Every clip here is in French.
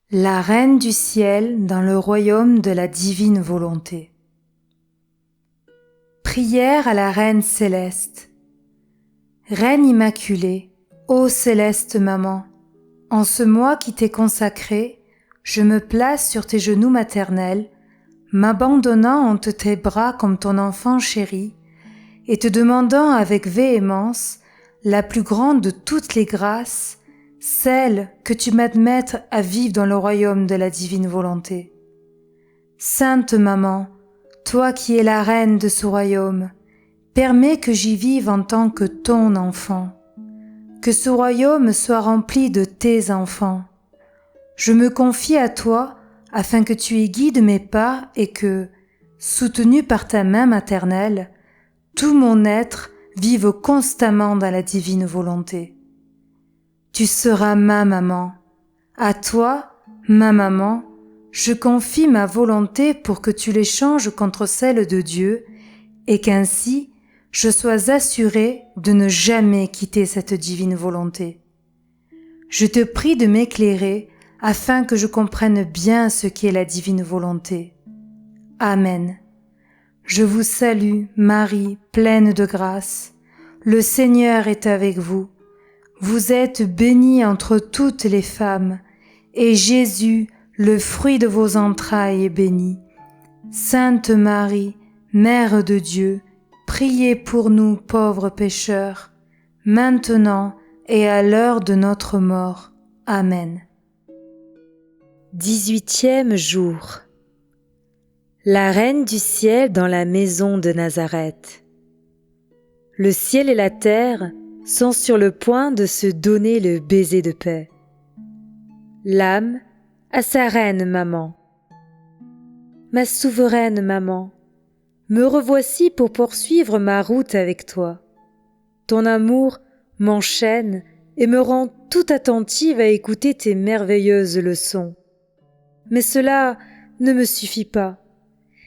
La Reine du ciel dans le royaume de la divine volonté. Prière à la Reine céleste. Reine immaculée, ô céleste maman, en ce mois qui t'est consacré, je me place sur tes genoux maternels, m'abandonnant entre tes bras comme ton enfant chéri, et te demandant avec véhémence la plus grande de toutes les grâces, celle que tu m'admettes à vivre dans le royaume de la divine volonté. Sainte Maman, toi qui es la reine de ce royaume, permets que j'y vive en tant que ton enfant, que ce royaume soit rempli de tes enfants. Je me confie à toi afin que tu y guides mes pas et que, soutenu par ta main maternelle, tout mon être vive constamment dans la divine volonté. Tu seras ma maman. À toi, ma maman, je confie ma volonté pour que tu l'échanges contre celle de Dieu et qu'ainsi je sois assurée de ne jamais quitter cette divine volonté. Je te prie de m'éclairer afin que je comprenne bien ce qu'est la divine volonté. Amen. Je vous salue, Marie, pleine de grâce. Le Seigneur est avec vous. Vous êtes bénie entre toutes les femmes, et Jésus, le fruit de vos entrailles, est béni. Sainte Marie, Mère de Dieu, priez pour nous pauvres pécheurs, maintenant et à l'heure de notre mort. Amen. 18e jour. La Reine du ciel dans la maison de Nazareth. Le ciel et la terre sont sur le point de se donner le baiser de paix. L'âme à sa reine maman. Ma souveraine maman, me revoici pour poursuivre ma route avec toi. Ton amour m'enchaîne et me rend tout attentive à écouter tes merveilleuses leçons. Mais cela ne me suffit pas.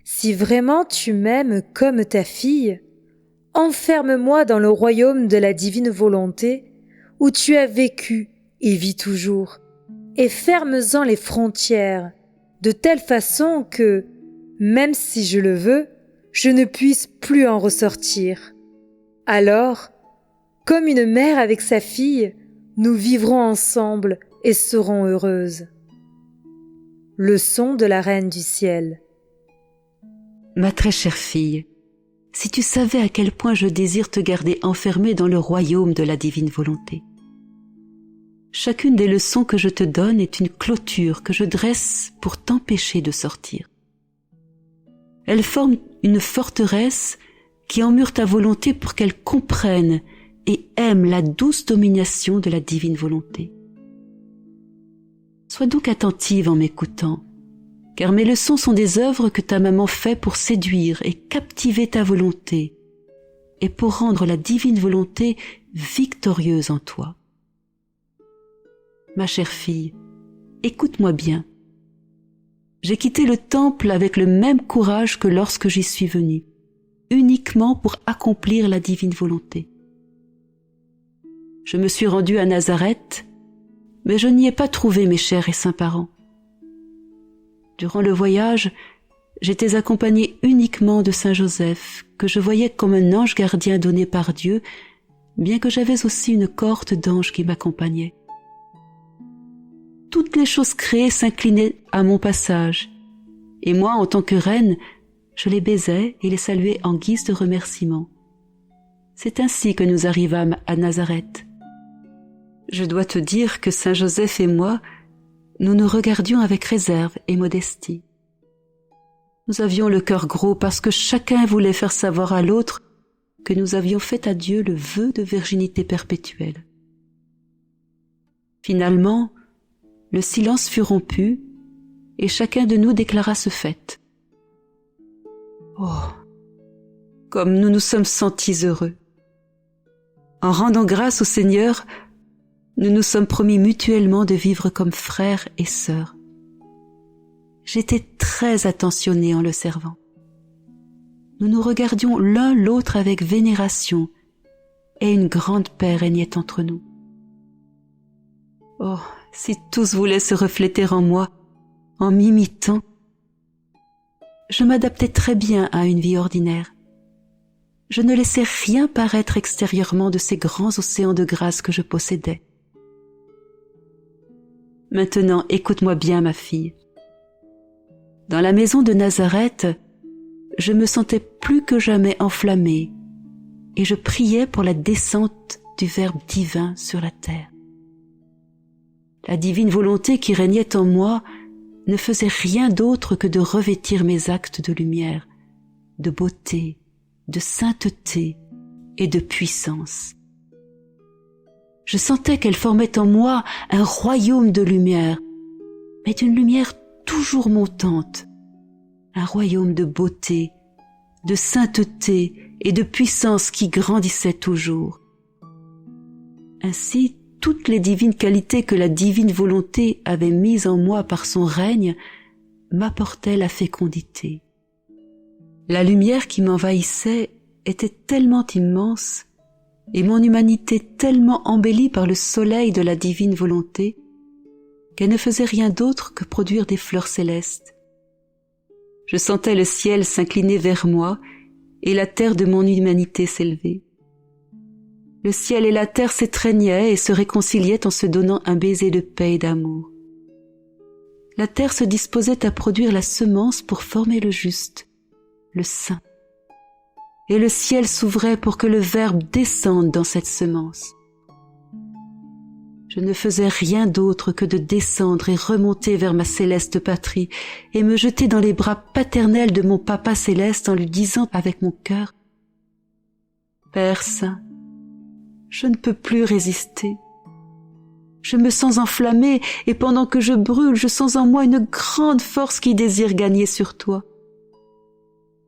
Si vraiment tu m'aimes comme ta fille, enferme-moi dans le royaume de la divine volonté où tu as vécu et vis toujours, et ferme-en les frontières de telle façon que, même si je le veux, je ne puisse plus en ressortir. Alors, comme une mère avec sa fille, nous vivrons ensemble et serons heureuses. Leçon de la Reine du ciel. Ma très chère fille, si tu savais à quel point je désire te garder enfermée dans le royaume de la divine volonté. Chacune des leçons que je te donne est une clôture que je dresse pour t'empêcher de sortir. Elles forment une forteresse qui emmure ta volonté pour qu'elle comprenne et aime la douce domination de la divine volonté. Sois donc attentive en m'écoutant, car mes leçons sont des œuvres que ta maman fait pour séduire et captiver ta volonté, et pour rendre la divine volonté victorieuse en toi. Ma chère fille, écoute-moi bien. J'ai quitté le temple avec le même courage que lorsque j'y suis venue, uniquement pour accomplir la divine volonté. Je me suis rendue à Nazareth, mais je n'y ai pas trouvé mes chers et saints parents. Durant le voyage, j'étais accompagnée uniquement de Saint Joseph, que je voyais comme un ange gardien donné par Dieu, bien que j'avais aussi une cohorte d'anges qui m'accompagnaient. Toutes les choses créées s'inclinaient à mon passage, et moi, en tant que reine, je les baisais et les saluais en guise de remerciement. C'est ainsi que nous arrivâmes à Nazareth. Je dois te dire que Saint Joseph et moi, nous nous regardions avec réserve et modestie. Nous avions le cœur gros parce que chacun voulait faire savoir à l'autre que nous avions fait à Dieu le vœu de virginité perpétuelle. Finalement, le silence fut rompu et chacun de nous déclara ce fait. Oh, comme nous nous sommes sentis heureux! En rendant grâce au Seigneur, nous nous sommes promis mutuellement de vivre comme frères et sœurs. J'étais très attentionnée en le servant. Nous nous regardions l'un l'autre avec vénération et une grande paix régnait entre nous. Oh, si tous voulaient se refléter en moi, en m'imitant. Je m'adaptais très bien à une vie ordinaire. Je ne laissais rien paraître extérieurement de ces grands océans de grâce que je possédais. Maintenant, écoute-moi bien, ma fille. Dans la maison de Nazareth, je me sentais plus que jamais enflammée et je priais pour la descente du Verbe divin sur la terre. La divine volonté qui régnait en moi ne faisait rien d'autre que de revêtir mes actes de lumière, de beauté, de sainteté et de puissance. Je sentais qu'elle formait en moi un royaume de lumière, mais d'une lumière toujours montante, un royaume de beauté, de sainteté et de puissance qui grandissait toujours. Ainsi, toutes les divines qualités que la divine volonté avait mises en moi par son règne m'apportaient la fécondité. La lumière qui m'envahissait était tellement immense et mon humanité tellement embellie par le soleil de la divine volonté qu'elle ne faisait rien d'autre que produire des fleurs célestes. Je sentais le ciel s'incliner vers moi et la terre de mon humanité s'élever. Le ciel et la terre s'étreignaient et se réconciliaient en se donnant un baiser de paix et d'amour. La terre se disposait à produire la semence pour former le juste, le saint. Et le ciel s'ouvrait pour que le Verbe descende dans cette semence. Je ne faisais rien d'autre que de descendre et remonter vers ma céleste patrie et me jeter dans les bras paternels de mon Papa céleste en lui disant avec mon cœur: Père saint, je ne peux plus résister. Je me sens enflammée et pendant que je brûle, je sens en moi une grande force qui désire gagner sur toi.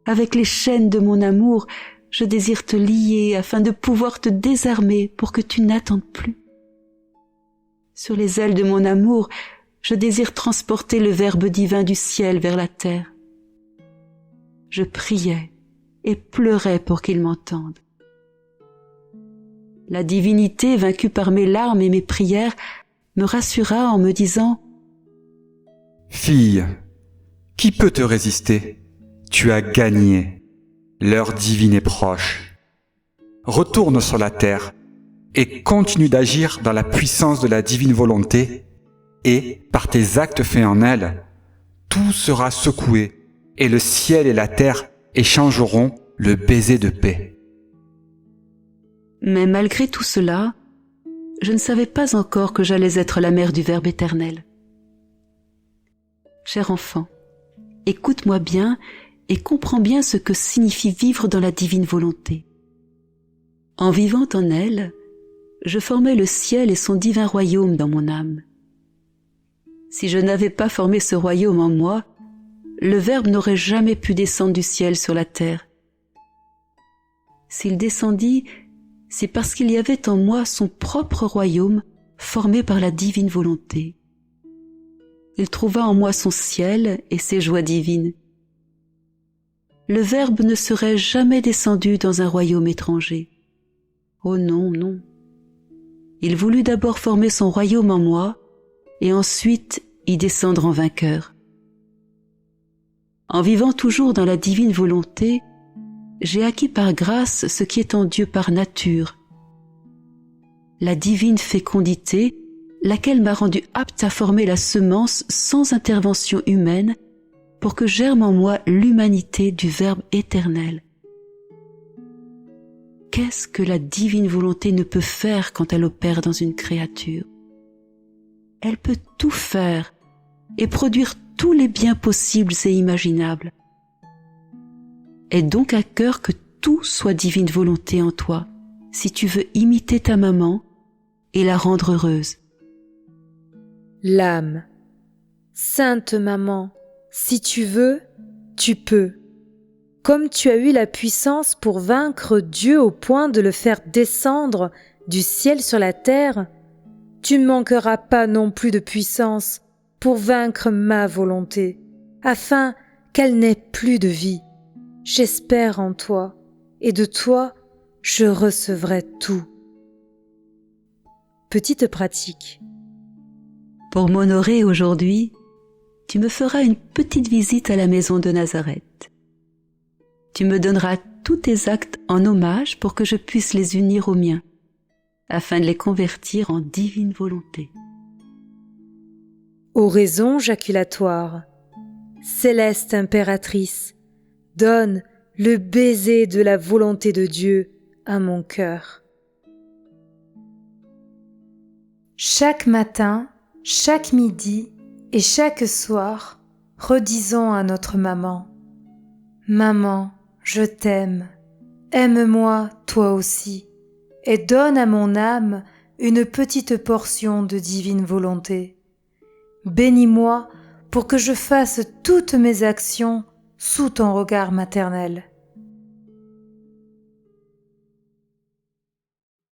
Avec les chaînes de mon amour, je désire te lier afin de pouvoir te désarmer pour que tu n'attendes plus. Sur les ailes de mon amour, je désire transporter le Verbe divin du ciel vers la terre. Je priais et pleurais pour qu'il m'entende. La divinité, vaincue par mes larmes et mes prières, me rassura en me disant: Fille, qui peut te résister ? Tu as gagné. L'heure divine est proche. Retourne sur la terre et continue d'agir dans la puissance de la divine volonté et, par tes actes faits en elle, tout sera secoué et le ciel et la terre échangeront le baiser de paix. Mais malgré tout cela, je ne savais pas encore que j'allais être la mère du Verbe éternel. Cher enfant, écoute-moi bien et comprends bien ce que signifie vivre dans la divine volonté. En vivant en elle, je formais le ciel et son divin royaume dans mon âme. Si je n'avais pas formé ce royaume en moi, le Verbe n'aurait jamais pu descendre du ciel sur la terre. S'il descendit, c'est parce qu'il y avait en moi son propre royaume formé par la divine volonté. Il trouva en moi son ciel et ses joies divines. Le Verbe ne serait jamais descendu dans un royaume étranger. Oh non, non. Il voulut d'abord former son royaume en moi et ensuite y descendre en vainqueur. En vivant toujours dans la divine volonté, j'ai acquis par grâce ce qui est en Dieu par nature, la divine fécondité, laquelle m'a rendu apte à former la semence sans intervention humaine pour que germe en moi l'humanité du Verbe éternel. Qu'est-ce que la divine volonté ne peut faire quand elle opère dans une créature ? Elle peut tout faire et produire tous les biens possibles et imaginables. Aie donc à cœur que tout soit divine volonté en toi, si tu veux imiter ta maman et la rendre heureuse. L'âme. Sainte maman, si tu veux, tu peux. Comme tu as eu la puissance pour vaincre Dieu au point de le faire descendre du ciel sur la terre, tu ne manqueras pas non plus de puissance pour vaincre ma volonté, afin qu'elle n'ait plus de vie. J'espère en toi, et de toi, je recevrai tout. Petite pratique. Pour m'honorer aujourd'hui, tu me feras une petite visite à la maison de Nazareth. Tu me donneras tous tes actes en hommage pour que je puisse les unir aux miens, afin de les convertir en divine volonté. Oraison jaculatoire, céleste impératrice, donne le baiser de la volonté de Dieu à mon cœur. Chaque matin, chaque midi et chaque soir, redisons à notre maman: Maman, je t'aime, aime-moi toi aussi, et donne à mon âme une petite portion de divine volonté. Bénis-moi pour que je fasse toutes mes actions sous ton regard maternel.